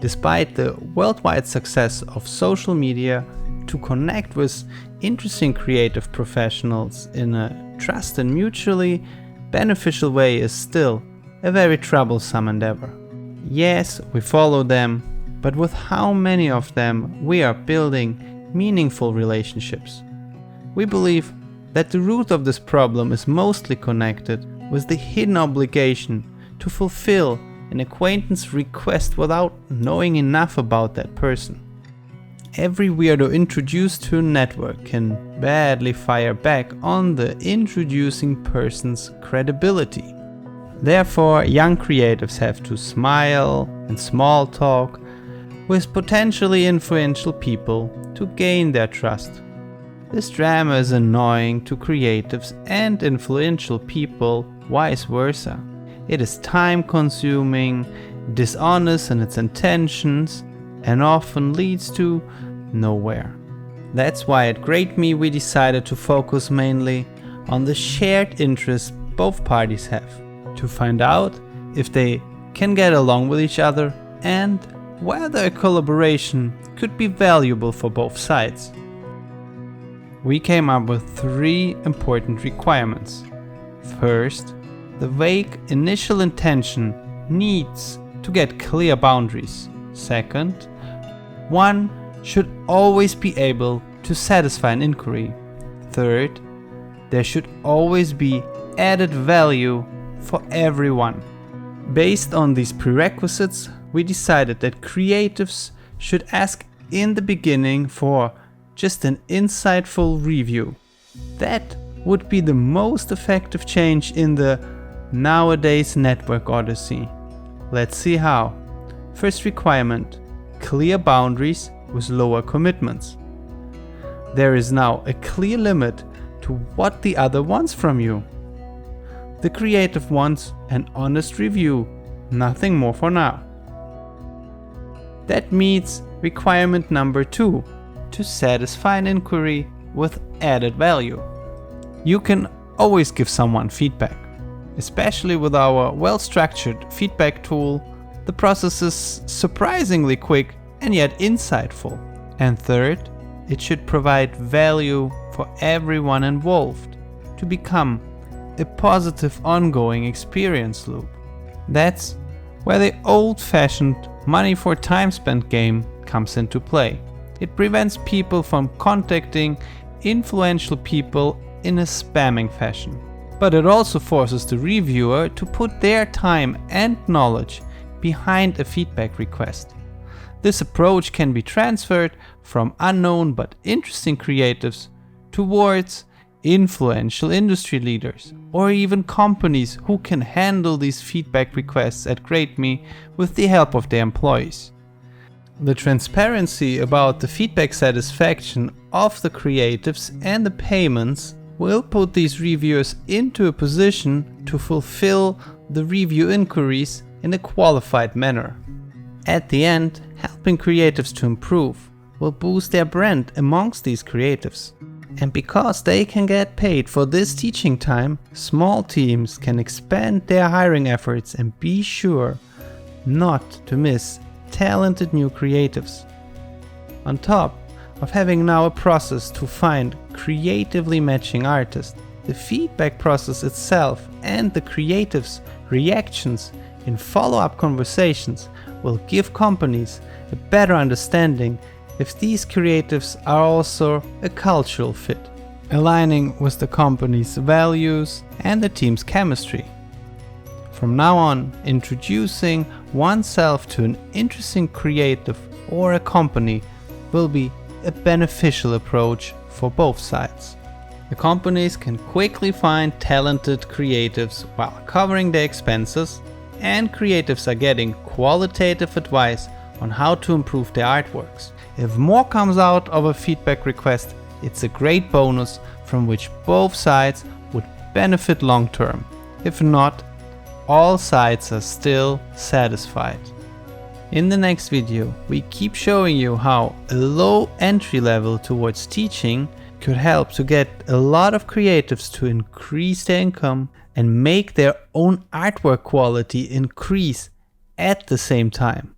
Despite the worldwide success of social media, to connect with interesting creative professionals in a trust and mutually beneficial way is still a very troublesome endeavor. Yes, we follow them, but with how many of them we are building meaningful relationships? We believe that the root of this problem is mostly connected with the hidden obligation to fulfill an acquaintance request without knowing enough about that person. Every weirdo introduced to a network can badly fire back on the introducing person's credibility. Therefore, young creatives have to smile and small talk with potentially influential people to gain their trust. This drama is annoying to creatives and influential people, vice versa. It is time-consuming, dishonest in its intentions, and often leads to nowhere. That's why at Getme we decided to focus mainly on the shared interests both parties have, to find out if they can get along with each other and whether a collaboration could be valuable for both sides. We came up with 3 important requirements. First, the vague initial intention needs to get clear boundaries. Second, one should always be able to satisfy an inquiry. Third, there should always be added value for everyone. Based on these prerequisites, we decided that creatives should ask in the beginning for just an insightful review. That would be the most effective change in the nowadays network odyssey. Let's see how. First requirement: clear boundaries with lower commitments. There is now a clear limit to what the other wants from you. The creative wants an honest review, nothing more for now. That meets requirement number 2, to satisfy an inquiry with added value. You can always give someone feedback. Especially with our well-structured feedback tool, the process is surprisingly quick and yet insightful. And third, it should provide value for everyone involved to become a positive ongoing experience loop. That's where the old-fashioned money for time spent game comes into play. It prevents people from contacting influential people in a spamming fashion. But it also forces the reviewer to put their time and knowledge behind a feedback request. This approach can be transferred from unknown but interesting creatives towards influential industry leaders or even companies who can handle these feedback requests at Getme with the help of their employees. The transparency about the feedback satisfaction of the creatives and the payments will put these reviewers into a position to fulfill the review inquiries in a qualified manner. At the end, helping creatives to improve will boost their brand amongst these creatives. And because they can get paid for this teaching time, small teams can expand their hiring efforts and be sure not to miss talented new creatives. On top of having now a process to find creatively matching artists, the feedback process itself and the creatives' reactions in follow-up conversations will give companies a better understanding if these creatives are also a cultural fit, aligning with the company's values and the team's chemistry. From now on, introducing oneself to an interesting creative or a company will be a beneficial approach for both sides. The companies can quickly find talented creatives while covering their expenses, and creatives are getting qualitative advice on how to improve their artworks. If more comes out of a feedback request, it's a great bonus from which both sides would benefit long term. If not, all sides are still satisfied. In the next video, we keep showing you how a low entry level towards teaching could help to get a lot of creatives to increase their income and make their own artwork quality increase at the same time.